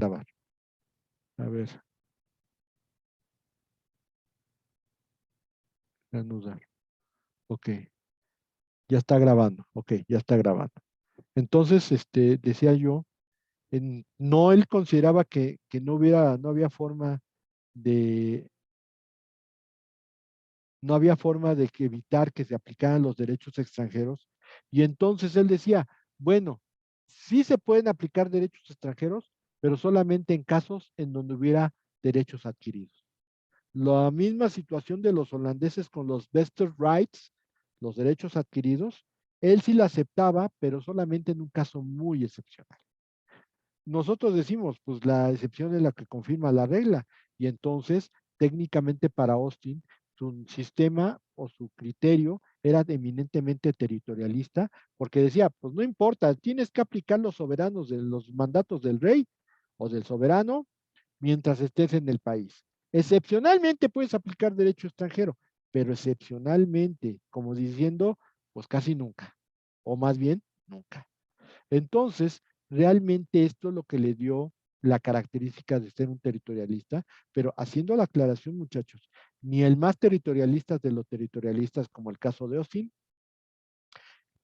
grabar. A ver. Reanudar. Ok. Ya está grabando. Ok, ya está grabando. Entonces, decía yo, no él consideraba que no había forma de, no había forma de que evitar que se aplicaran los derechos extranjeros. Y entonces él decía, bueno, sí se pueden aplicar derechos extranjeros, pero solamente en casos en donde hubiera derechos adquiridos. La misma situación de los holandeses con los vested rights, los derechos adquiridos, él sí la aceptaba, pero solamente en un caso muy excepcional. Nosotros decimos, pues la excepción es la que confirma la regla, y entonces técnicamente para Austin, su sistema o su criterio era eminentemente territorialista, porque decía, pues no importa, tienes que aplicar los soberanos de los mandatos del rey o del soberano mientras estés en el país. Excepcionalmente puedes aplicar derecho extranjero, pero excepcionalmente, como diciendo, pues casi nunca, o más bien nunca. Entonces, realmente esto es lo que le dio la característica de ser un territorialista, pero haciendo la aclaración, muchachos, ni el más territorialista de los territorialistas, como el caso de Austin,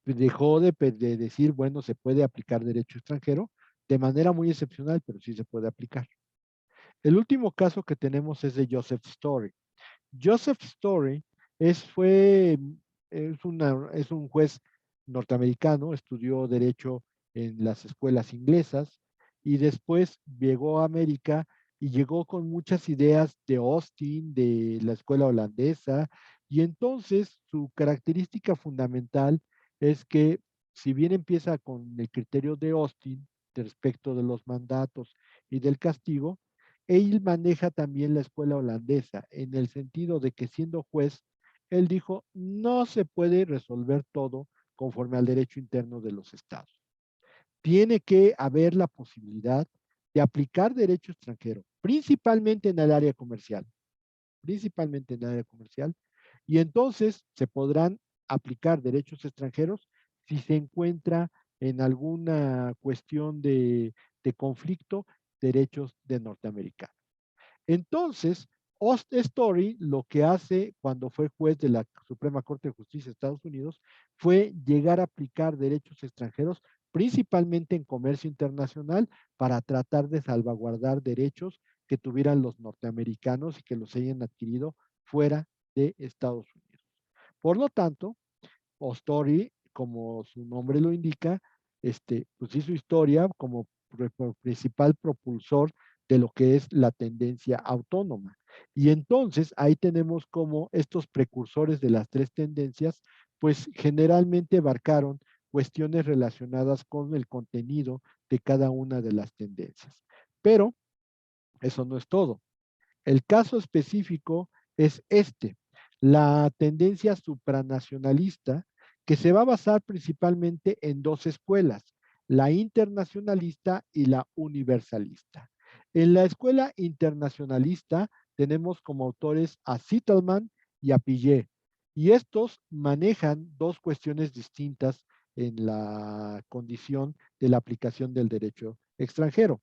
dejó de decir, bueno, se puede aplicar derecho extranjero de manera muy excepcional, pero sí se puede aplicar. El último caso que tenemos es de Joseph Story. Joseph Story es un juez norteamericano, estudió derecho en las escuelas inglesas y después llegó a América y llegó con muchas ideas de Austin, de la escuela holandesa, y entonces su característica fundamental es que si bien empieza con el criterio de Austin respecto de los mandatos y del castigo, él maneja también la escuela holandesa en el sentido de que siendo juez, él dijo, no se puede resolver todo conforme al derecho interno de los estados. Tiene que haber la posibilidad de aplicar derecho extranjero, principalmente en el área comercial, principalmente en el área comercial, y entonces se podrán aplicar derechos extranjeros si se encuentra en alguna cuestión de conflicto derechos de norteamericanos. Entonces, Story lo que hace cuando fue juez de la Suprema Corte de Justicia de Estados Unidos fue llegar a aplicar derechos extranjeros, principalmente en comercio internacional, para tratar de salvaguardar derechos que tuvieran los norteamericanos y que los hayan adquirido fuera de Estados Unidos. Por lo tanto, Story, como su nombre lo indica, pues hizo historia como principal propulsor de lo que es la tendencia autónoma. Y entonces ahí tenemos como estos precursores de las tres tendencias, pues generalmente abarcaron cuestiones relacionadas con el contenido de cada una de las tendencias. Pero eso no es todo. El caso específico es la tendencia supranacionalista, que se va a basar principalmente en dos escuelas, la internacionalista y la universalista. En la escuela internacionalista tenemos como autores a Zitelmann y a Pillet, y estos manejan dos cuestiones distintas en la condición de la aplicación del derecho extranjero.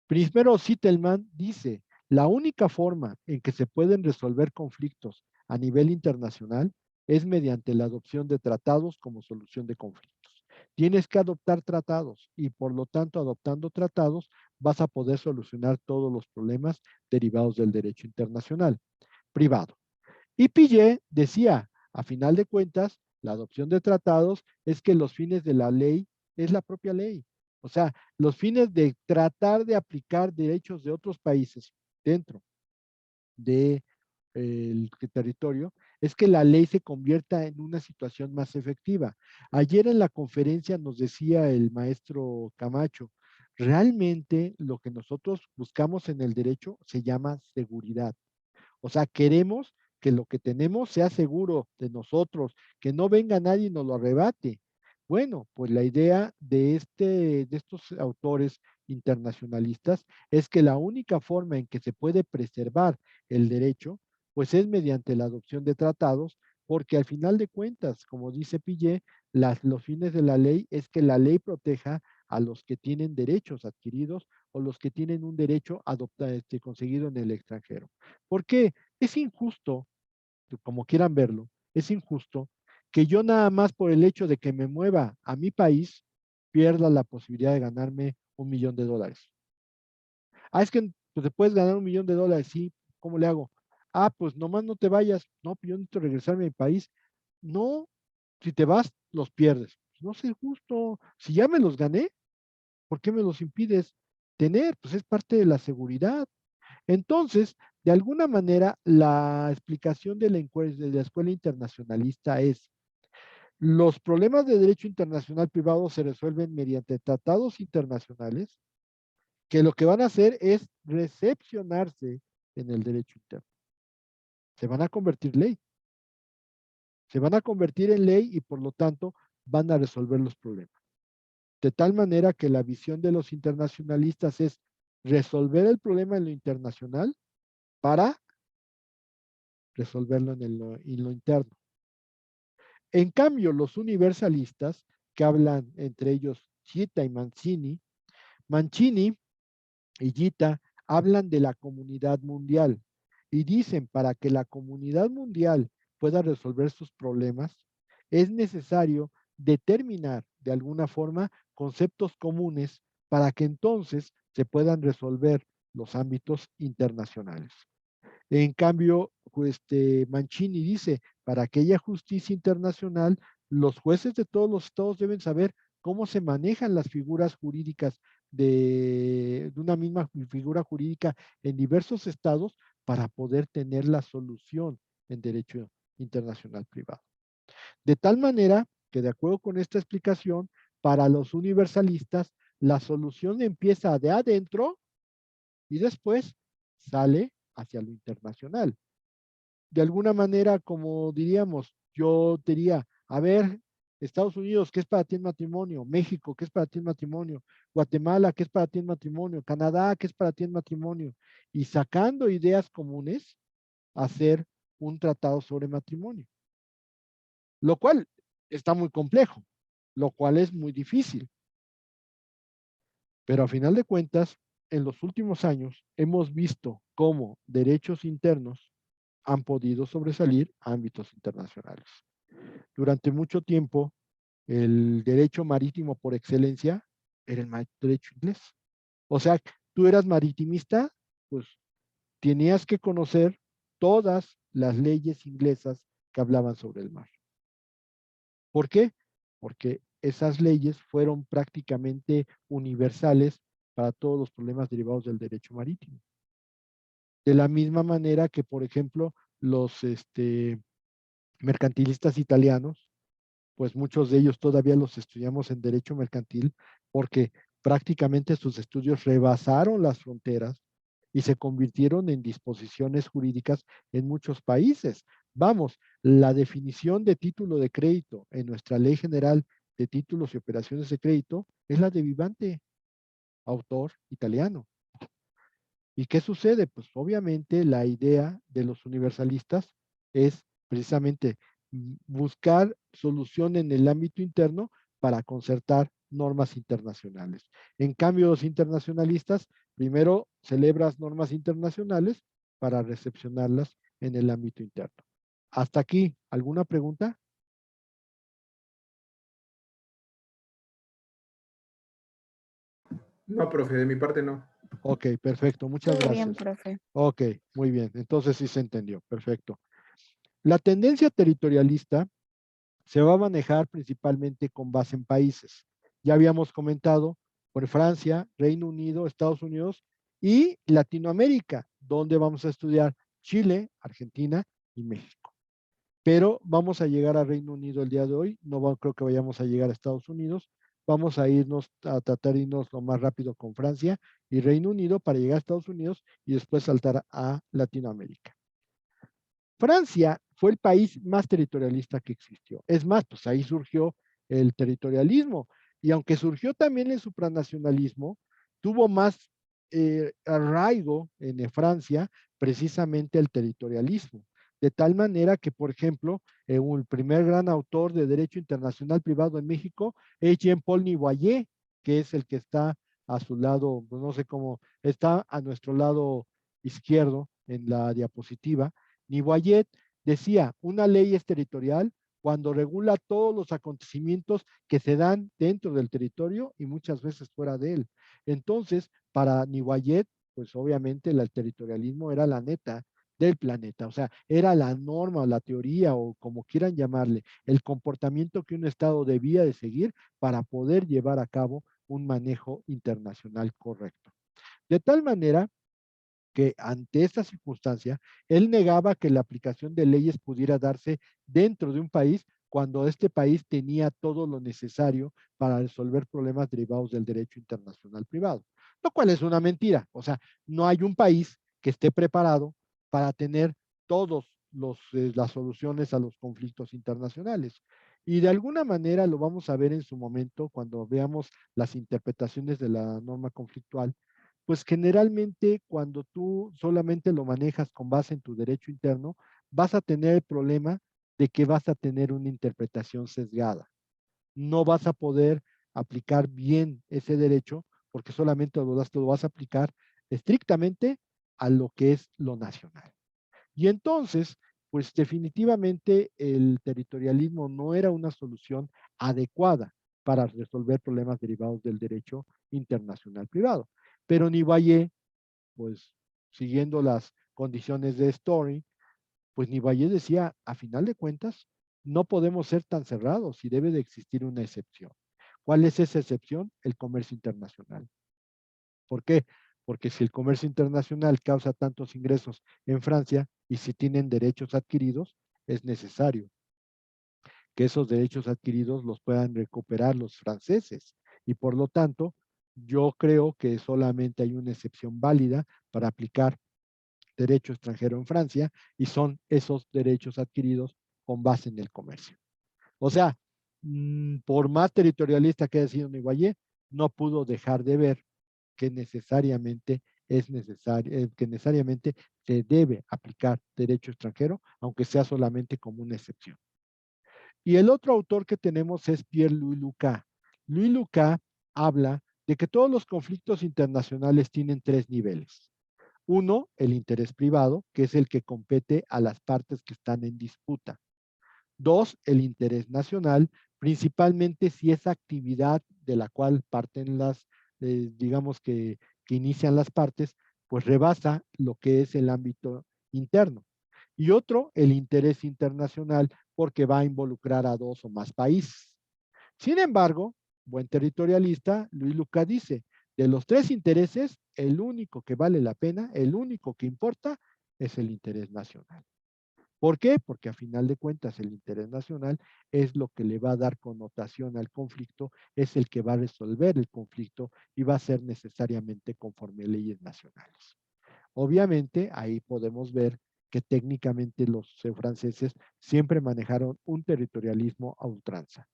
Primero, Zitelmann dice, la única forma en que se pueden resolver conflictos a nivel internacional es mediante la adopción de tratados como solución de conflictos. Tienes que adoptar tratados y por lo tanto adoptando tratados vas a poder solucionar todos los problemas derivados del derecho internacional privado. Y Pillet decía, a final de cuentas, la adopción de tratados es que los fines de la ley es la propia ley. O sea, los fines de tratar de aplicar derechos de otros países dentro del territorio es que la ley se convierta en una situación más efectiva. Ayer en la conferencia nos decía el maestro Camacho, realmente lo que nosotros buscamos en el derecho se llama seguridad. O sea, queremos que lo que tenemos sea seguro de nosotros, que no venga nadie y nos lo arrebate. Bueno, pues la idea de estos autores internacionalistas es que la única forma en que se puede preservar el derecho, pues es mediante la adopción de tratados, porque al final de cuentas, como dice Pillet, los fines de la ley es que la ley proteja a los que tienen derechos adquiridos o los que tienen un derecho conseguido en el extranjero. ¿Por qué? Es injusto, como quieran verlo, es injusto que yo nada más por el hecho de que me mueva a mi país pierda la posibilidad de ganarme $1,000,000. Ah, es que pues, te puedes ganar $1,000,000, sí, ¿cómo le hago? Ah, pues nomás no te vayas. No, pues yo necesito regresarme a mi país. No, si te vas, los pierdes. Pues, no sé justo. Si ya me los gané, ¿por qué me los impides tener? Pues es parte de la seguridad. Entonces, de alguna manera, la explicación de de la escuela internacionalista es, los problemas de derecho internacional privado se resuelven mediante tratados internacionales que lo que van a hacer es recepcionarse en el derecho interno. Se van a convertir ley. Se van a convertir en ley y por lo tanto van a resolver los problemas. De tal manera que la visión de los internacionalistas es resolver el problema en lo internacional para resolverlo en lo interno. En cambio, los universalistas, que hablan entre ellos Gita y Mancini y Gita hablan de la comunidad mundial y dicen para que la comunidad mundial pueda resolver sus problemas, es necesario determinar de alguna forma conceptos comunes para que entonces se puedan resolver los ámbitos internacionales. En cambio, Mancini dice, para que haya justicia internacional, los jueces de todos los estados deben saber cómo se manejan las figuras jurídicas de una misma figura jurídica en diversos estados para poder tener la solución en derecho internacional privado. De tal manera que, de acuerdo con esta explicación, para los universalistas, la solución empieza de adentro y después sale hacia lo internacional. De alguna manera, como diríamos, yo diría, a ver, Estados Unidos, ¿qué es para ti el matrimonio? México, ¿qué es para ti el matrimonio? Guatemala, ¿qué es para ti el matrimonio? Canadá, ¿qué es para ti el matrimonio? Y sacando ideas comunes, hacer un tratado sobre matrimonio, lo cual está muy complejo, lo cual es muy difícil. Pero a final de cuentas, en los últimos años hemos visto cómo derechos internos han podido sobresalir a ámbitos internacionales. Durante mucho tiempo, el derecho marítimo por excelencia era el derecho inglés. O sea, tú eras maritimista, pues tenías que conocer todas las leyes inglesas que hablaban sobre el mar. ¿Por qué? Porque esas leyes fueron prácticamente universales para todos los problemas derivados del derecho marítimo. De la misma manera que, por ejemplo, los mercantilistas italianos, pues muchos de ellos todavía los estudiamos en derecho mercantil porque prácticamente sus estudios rebasaron las fronteras y se convirtieron en disposiciones jurídicas en muchos países. Vamos, la definición de título de crédito en nuestra Ley General de Títulos y Operaciones de Crédito es la de Vivante, autor italiano. ¿Y qué sucede? Pues obviamente la idea de los universalistas es precisamente buscar solución en el ámbito interno para concertar normas internacionales. En cambio, los internacionalistas primero celebras normas internacionales para recepcionarlas en el ámbito interno. Hasta aquí, ¿alguna pregunta? No, profe, de mi parte no. Ok, perfecto, muchas Todo bien, gracias. profe. Ok, muy bien, entonces sí se entendió, perfecto. La tendencia territorialista se va a manejar principalmente con base en países. Ya habíamos comentado por Francia, Reino Unido, Estados Unidos y Latinoamérica, donde vamos a estudiar Chile, Argentina y México. Pero vamos a llegar a Reino Unido el día de hoy, no creo que vayamos a llegar a Estados Unidos, vamos a tratar de irnos lo más rápido con Francia y Reino Unido para llegar a Estados Unidos y después saltar a Latinoamérica. Francia fue el país más territorialista que existió. Es más, pues ahí surgió el territorialismo. Y aunque surgió también el supranacionalismo, tuvo más arraigo en Francia precisamente el territorialismo. De tal manera que, por ejemplo, el primer gran autor de derecho internacional privado en México es Jean-Paul Nivoyer, que es el que está a su lado, pues no sé cómo, está a nuestro lado izquierdo en la diapositiva, Niboyet decía, una ley es territorial cuando regula todos los acontecimientos que se dan dentro del territorio y muchas veces fuera de él. Entonces, para Niboyet, pues obviamente el territorialismo era la neta del planeta, o sea, era la norma, la teoría o como quieran llamarle, el comportamiento que un Estado debía de seguir para poder llevar a cabo un manejo internacional correcto. De tal manera que ante esta circunstancia, él negaba que la aplicación de leyes pudiera darse dentro de un país cuando este país tenía todo lo necesario para resolver problemas derivados del derecho internacional privado, lo cual es una mentira. O sea, no hay un país que esté preparado para tener todas las soluciones a los conflictos internacionales. Y de alguna manera lo vamos a ver en su momento cuando veamos las interpretaciones de la norma conflictual, pues generalmente cuando tú solamente lo manejas con base en tu derecho interno, vas a tener el problema de que vas a tener una interpretación sesgada. No vas a poder aplicar bien ese derecho porque solamente lo vas a aplicar estrictamente a lo que es lo nacional. Y entonces, pues definitivamente el territorialismo no era una solución adecuada para resolver problemas derivados del derecho internacional privado. Pero Nivalle, pues siguiendo las condiciones de Story, pues Nivalle decía, a final de cuentas, no podemos ser tan cerrados y debe de existir una excepción. ¿Cuál es esa excepción? El comercio internacional. ¿Por qué? Porque si el comercio internacional causa tantos ingresos en Francia y si tienen derechos adquiridos, es necesario que esos derechos adquiridos los puedan recuperar los franceses. Y por lo tanto, yo creo que solamente hay una excepción válida para aplicar derecho extranjero en Francia y son esos derechos adquiridos con base en el comercio. O sea, por más territorialista que haya sido Niboyé, no pudo dejar de ver que necesariamente es necesario, que necesariamente se debe aplicar derecho extranjero, aunque sea solamente como una excepción. Y el otro autor que tenemos es Pierre-Louis Lucas. Louis Lucas habla de que todos los conflictos internacionales tienen tres niveles. Uno, el interés privado, que es el que compete a las partes que están en disputa. Dos, el interés nacional, principalmente si esa actividad de la cual parten digamos que inician las partes, pues rebasa lo que es el ámbito interno. Y otro, el interés internacional, porque va a involucrar a dos o más países. Sin embargo, buen territorialista, Luis Luca dice, de los tres intereses, el único que vale la pena, el único que importa, es el interés nacional. ¿Por qué? Porque a final de cuentas el interés nacional es lo que le va a dar connotación al conflicto, es el que va a resolver el conflicto y va a ser necesariamente conforme a leyes nacionales. Obviamente, ahí podemos ver que técnicamente los franceses siempre manejaron un territorialismo a ultranza.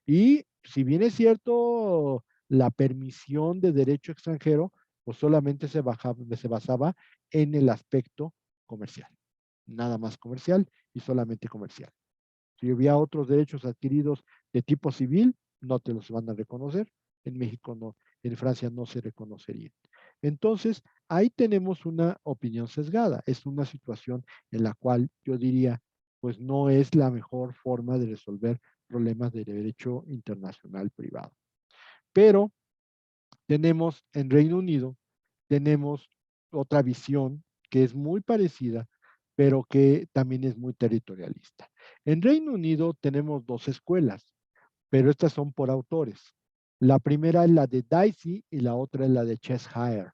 Y si bien es cierto, la permisión de derecho extranjero, pues solamente se basaba en el aspecto comercial, nada más comercial y solamente comercial. Si había otros derechos adquiridos de tipo civil, no te los van a reconocer. En México no, en Francia no se reconocerían. Entonces, ahí tenemos una opinión sesgada. Es una situación en la cual yo diría, pues no es la mejor forma de resolver problemas de derecho internacional privado. Pero tenemos en Reino Unido, tenemos otra visión que es muy parecida, pero que también es muy territorialista. En Reino Unido tenemos dos escuelas, pero estas son por autores. La primera es la de Dicey y la otra es la de Cheshire.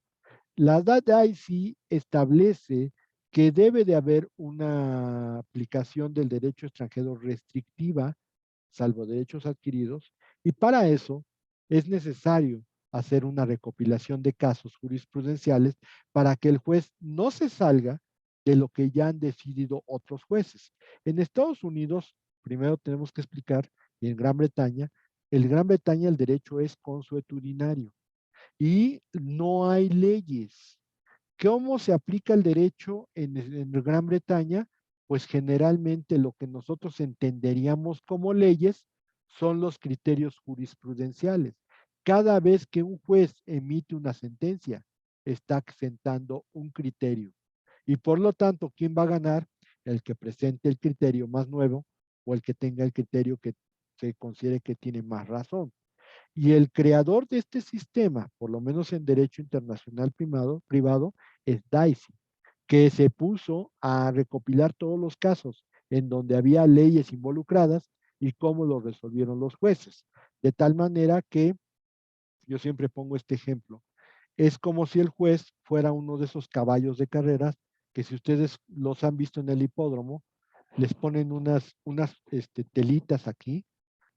La de Dicey establece que debe de haber una aplicación del derecho extranjero restrictiva, salvo derechos adquiridos, y para eso es necesario hacer una recopilación de casos jurisprudenciales para que el juez no se salga de lo que ya han decidido otros jueces. En Estados Unidos, primero tenemos que explicar, y en Gran Bretaña, el derecho es consuetudinario y no hay leyes. ¿Cómo se aplica el derecho en Gran Bretaña? Pues generalmente lo que nosotros entenderíamos como leyes son los criterios jurisprudenciales. cada vez que un juez emite una sentencia, está sentando un criterio. Y por lo tanto, ¿quién va a ganar? El que presente el criterio más nuevo o el que tenga el criterio que se considere que tiene más razón. Y el creador de este sistema, por lo menos en derecho internacional privado, es Dicey, que se puso a recopilar todos los casos en donde había leyes involucradas y cómo lo resolvieron los jueces. De tal manera que yo siempre pongo este ejemplo. Es como si el juez fuera uno de esos caballos de carreras que si ustedes los han visto en el hipódromo, les ponen unas telitas aquí.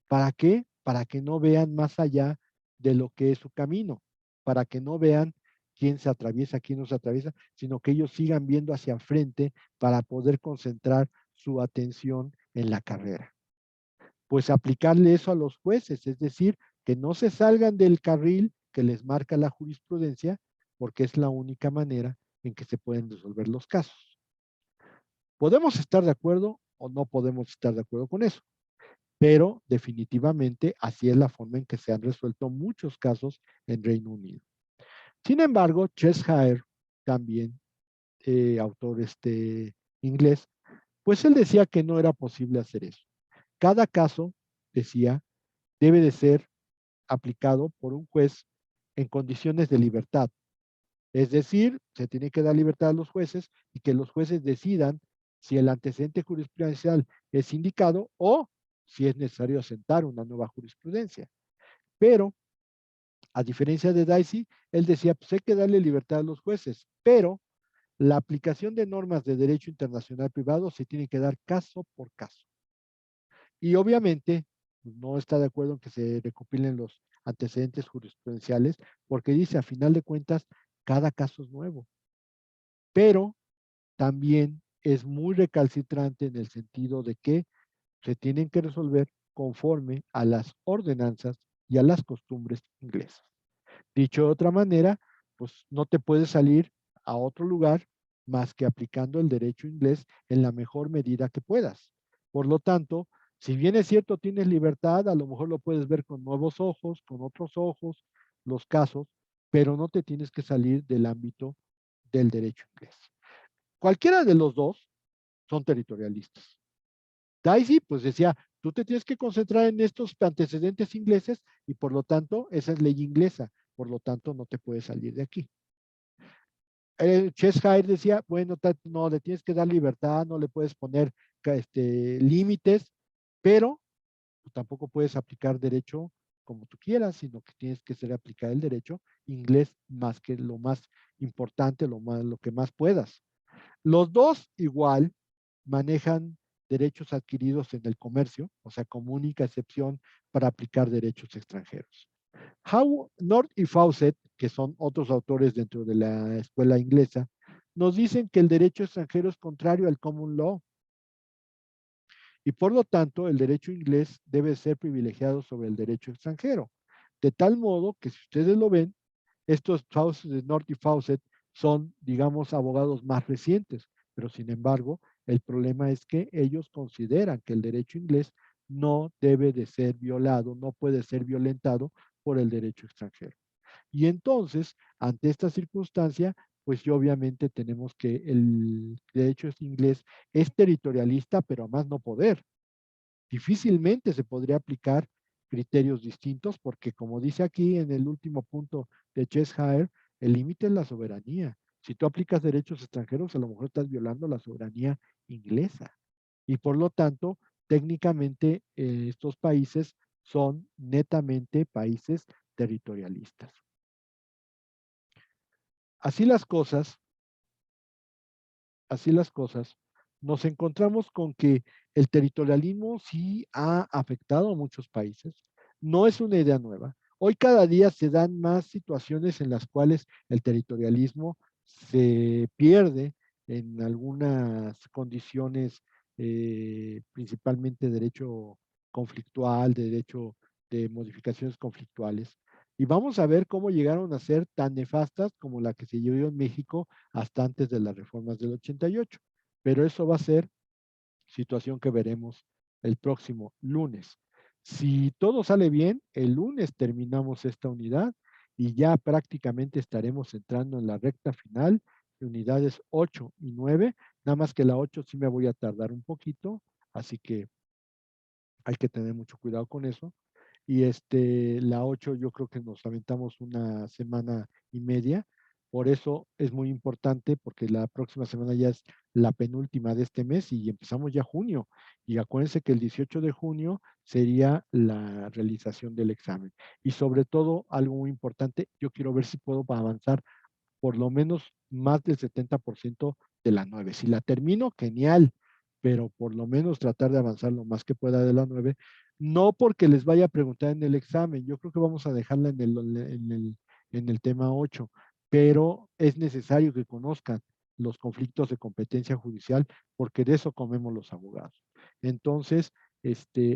¿Para qué? Para que no vean más allá de lo que es su camino, para que no vean quién se atraviesa, quién no se atraviesa, sino que ellos sigan viendo hacia frente para poder concentrar su atención en la carrera. Pues aplicarle eso a los jueces, es decir, que no se salgan del carril que les marca la jurisprudencia, porque es la única manera en que se pueden resolver los casos. Podemos estar de acuerdo o no podemos estar de acuerdo con eso, pero definitivamente así es la forma en que se han resuelto muchos casos en Reino Unido. Sin embargo, Cheshire, también autor inglés, pues él decía que no era posible hacer eso. Cada caso, decía, debe de ser aplicado por un juez en condiciones de libertad. Es decir, se tiene que dar libertad a los jueces y que los jueces decidan si el antecedente jurisprudencial es indicado o si es necesario asentar una nueva jurisprudencia. Pero, a diferencia de Dicey, él decía, pues hay que darle libertad a los jueces, pero la aplicación de normas de derecho internacional privado se tiene que dar caso por caso. Y obviamente pues, no está de acuerdo en que se recopilen los antecedentes jurisprudenciales porque dice, a final de cuentas, cada caso es nuevo. Pero también es muy recalcitrante en el sentido de que se tienen que resolver conforme a las ordenanzas y a las costumbres inglesas. Dicho de otra manera, pues no te puedes salir a otro lugar más que aplicando el derecho inglés en la mejor medida que puedas. Por lo tanto, si bien es cierto tienes libertad, a lo mejor lo puedes ver con nuevos ojos, con otros ojos, los casos, pero no te tienes que salir del ámbito del derecho inglés. Cualquiera de los dos son territorialistas. Dicey, pues decía, tú te tienes que concentrar en estos antecedentes ingleses y por lo tanto, esa es ley inglesa, por lo tanto, no te puedes salir de aquí. Cheshire decía, bueno, no, le tienes que dar libertad, no le puedes poner límites, pero pues, tampoco puedes aplicar derecho como tú quieras, sino que tienes que ser aplicar el derecho inglés más que lo más importante, lo que más puedas. Los dos igual manejan derechos adquiridos en el comercio, o sea, como única excepción para aplicar derechos extranjeros. North y Fawcett, que son otros autores dentro de la escuela inglesa, nos dicen que el derecho extranjero es contrario al common law y por lo tanto el derecho inglés debe ser privilegiado sobre el derecho extranjero. De tal modo que si ustedes lo ven, estos Fawcett, North y Fawcett son, digamos, abogados más recientes, pero sin embargo, el problema es que ellos consideran que el derecho inglés no debe de ser violado, no puede ser violentado por el derecho extranjero. Y entonces, ante esta circunstancia, pues yo obviamente tenemos que el derecho inglés es territorialista, pero a más no poder. Difícilmente se podría aplicar criterios distintos porque, como dice aquí en el último punto de Cheshire, el límite es la soberanía. Si tú aplicas derechos extranjeros, a lo mejor estás violando la soberanía inglesa. Y por lo tanto, técnicamente, estos países son netamente países territorialistas. Así las cosas, así las cosas, nos encontramos con que el territorialismo sí ha afectado a muchos países. No es una idea nueva. Hoy cada día se dan más situaciones en las cuales el territorialismo se pierde en algunas condiciones, principalmente derecho conflictual, derecho de modificaciones conflictuales. Y vamos a ver cómo llegaron a ser tan nefastas como la que se llevó en México hasta antes de las reformas del 88. Pero eso va a ser situación que veremos el próximo lunes. Si todo sale bien, el lunes terminamos esta unidad y ya prácticamente estaremos entrando en la recta final de unidades 8 y 9. Nada más que la 8 sí me voy a tardar un poquito, así que hay que tener mucho cuidado con eso. Y la 8 yo creo que nos aventamos una semana y media. Por eso es muy importante porque la próxima semana ya es la penúltima de este mes y empezamos ya junio. Y acuérdense que el 18 de junio sería la realización del examen. Y sobre todo, algo muy importante, yo quiero ver si puedo avanzar por lo menos más del 70% de la 9. Si la termino, genial, pero por lo menos tratar de avanzar lo más que pueda de la 9. No porque les vaya a preguntar en el examen, yo creo que vamos a dejarla en el tema 8, pero es necesario que conozcan los conflictos de competencia judicial porque de eso comemos los abogados. Entonces,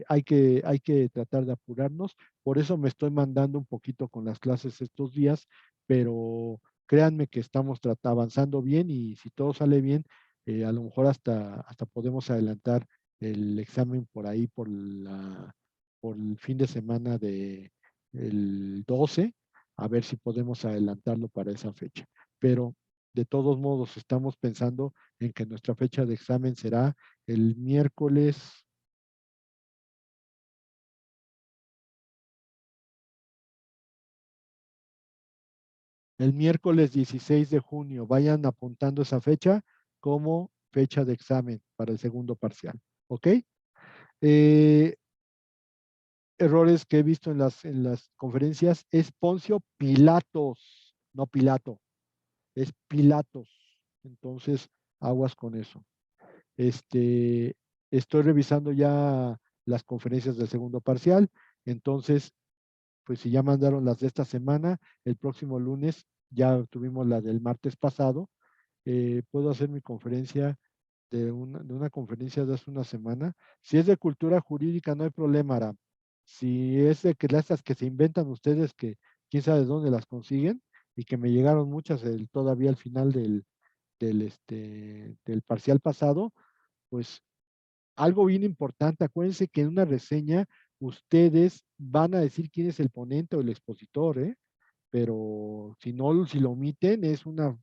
hay que tratar de apurarnos, por eso me estoy mandando un poquito con las clases estos días, pero créanme que estamos avanzando bien y si todo sale bien, a lo mejor hasta podemos adelantar el examen por ahí por el fin de semana de el 12, a ver si podemos adelantarlo para esa fecha. Pero de todos modos, estamos pensando en que nuestra fecha de examen será el miércoles 16 de junio. Vayan apuntando esa fecha como fecha de examen para el segundo parcial. ¿Ok? Eh, errores que he visto en las conferencias es Poncio Pilatos, no Pilato, es Pilatos. Entonces, aguas con eso. Este, estoy revisando ya las conferencias del segundo parcial. Entonces, pues si ya mandaron las de esta semana, el próximo lunes ya tuvimos la del martes pasado. Puedo hacer mi conferencia de una conferencia de hace una semana. Si es de cultura jurídica, no hay problema, Aram. Si es de que estas que se inventan ustedes, que quién sabe de dónde las consiguen, y que me llegaron muchas todavía al final del parcial pasado, pues algo bien importante, acuérdense que en una reseña ustedes van a decir quién es el ponente o el expositor, ¿eh? Pero si no, si lo omiten, es una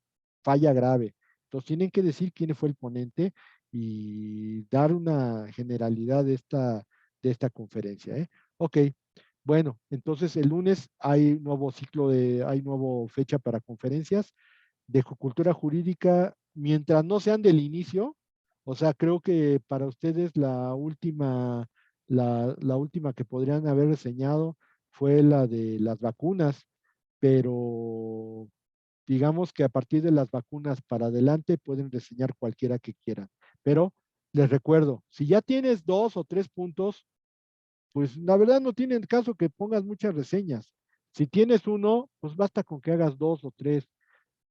falla grave. Entonces tienen que decir quién fue el ponente y dar una generalidad de esta conferencia, ¿eh? Ok, bueno, entonces el lunes hay nuevo hay nuevo fecha para conferencias de cultura jurídica, mientras no sean del inicio. O sea, creo que para ustedes la última que podrían haber reseñado fue la de las vacunas, pero digamos que a partir de las vacunas para adelante pueden reseñar cualquiera que quieran. Pero les recuerdo, si ya tienes 2 o 3 puntos, pues la verdad no tiene caso que pongas muchas reseñas. Si tienes uno, pues basta con que hagas 2 o 3.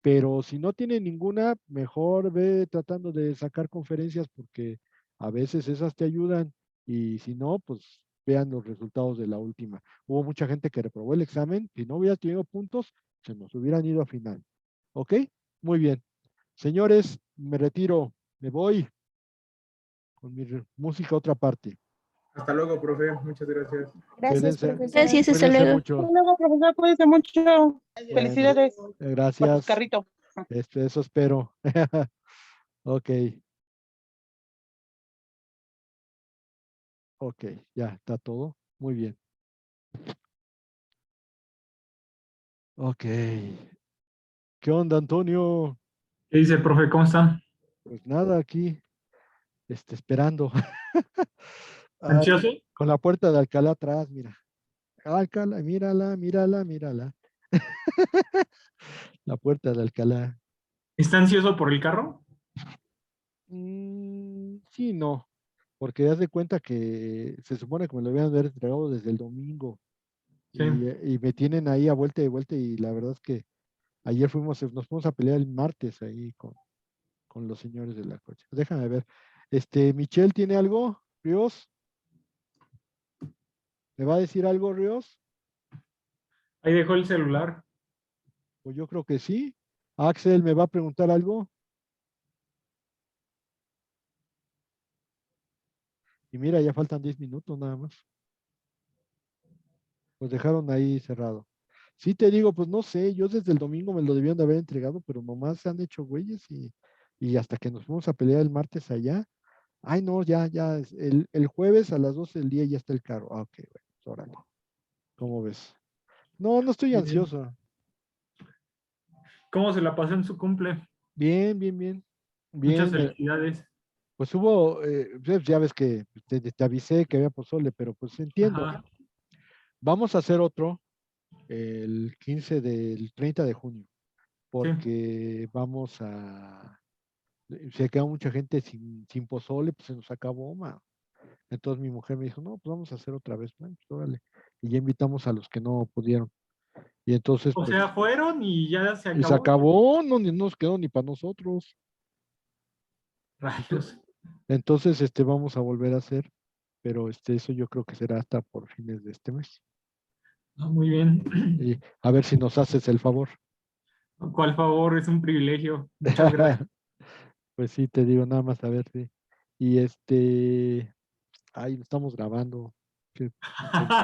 Pero si no tiene ninguna, mejor ve tratando de sacar conferencias porque a veces esas te ayudan y si no, pues vean los resultados de la última. Hubo mucha gente que reprobó el examen, si no hubiera tenido puntos, se nos hubieran ido a final. ¿Ok? Muy bien. Señores, me retiro, me voy con mi música a otra parte. Hasta luego, profe. Muchas gracias. Gracias, Cuídense, profesor. Gracias, hasta cuídense luego. mucho. Hasta luego, profesor. Cuídense mucho. Bueno, Felicidades por tu gracias. carrito. Eso espero. Ok, ok, ya está todo. Muy bien. Ok. ¿Qué onda, Antonio? ¿Qué dice, profe? ¿Cómo están? Pues nada, aquí, esperando. Ay, ¿Ansioso? con la puerta de Alcalá atrás, mira. Alcalá, mírala, mírala, mírala. La puerta de Alcalá. ¿Está ansioso por el carro? Sí, no. Porque haz de cuenta que se supone que me lo habían haber entregado desde el domingo. Sí. Y me tienen ahí a vuelta y vuelta. Y la verdad es que ayer nos fuimos a pelear el martes ahí con los señores de la coche. Déjame ver. Michelle, ¿tiene algo? ¿Ríos? ¿Me va a decir algo, Ríos? Ahí dejó el celular. Pues yo creo que sí. Axel, ¿me va a preguntar algo? Y mira, ya faltan 10 minutos nada más. Los dejaron ahí cerrado. Sí te digo, pues no sé, yo desde el domingo me lo debían de haber entregado, pero nomás se han hecho güeyes y hasta que nos fuimos a pelear el martes allá. Ay, no, ya, el jueves a las 12 del día ya está el carro. Ah, ok, bueno, pues, órale. ¿Cómo ves? No, no estoy Muy bien. ansioso. ¿Cómo se la pasó en su cumple? Bien, bien, bien. Muchas Bien, felicidades. pues hubo, pues, ya ves que te avisé que había pozole, pero pues entiendo. Ajá. Vamos a hacer otro el 30 de junio, Sí. porque se queda mucha gente sin pozole, pues se nos acabó, ma. Entonces mi mujer me dijo, no, pues vamos a hacer otra vez. Bueno, pues órale. Y ya invitamos a los que no pudieron. Y entonces, O pues, sea, fueron y ya se y se acabó. acabó, no ni nos quedó ni para nosotros. Ento- Rayos. Entonces, vamos a volver a hacer, pero eso yo creo que será hasta por fines de este mes. No, muy bien. Y a ver si nos haces el favor. ¿Cuál favor? Es un privilegio. Muchas gracias. Pues sí, te digo, nada más a ver si. Y ahí lo estamos grabando. Qué pinche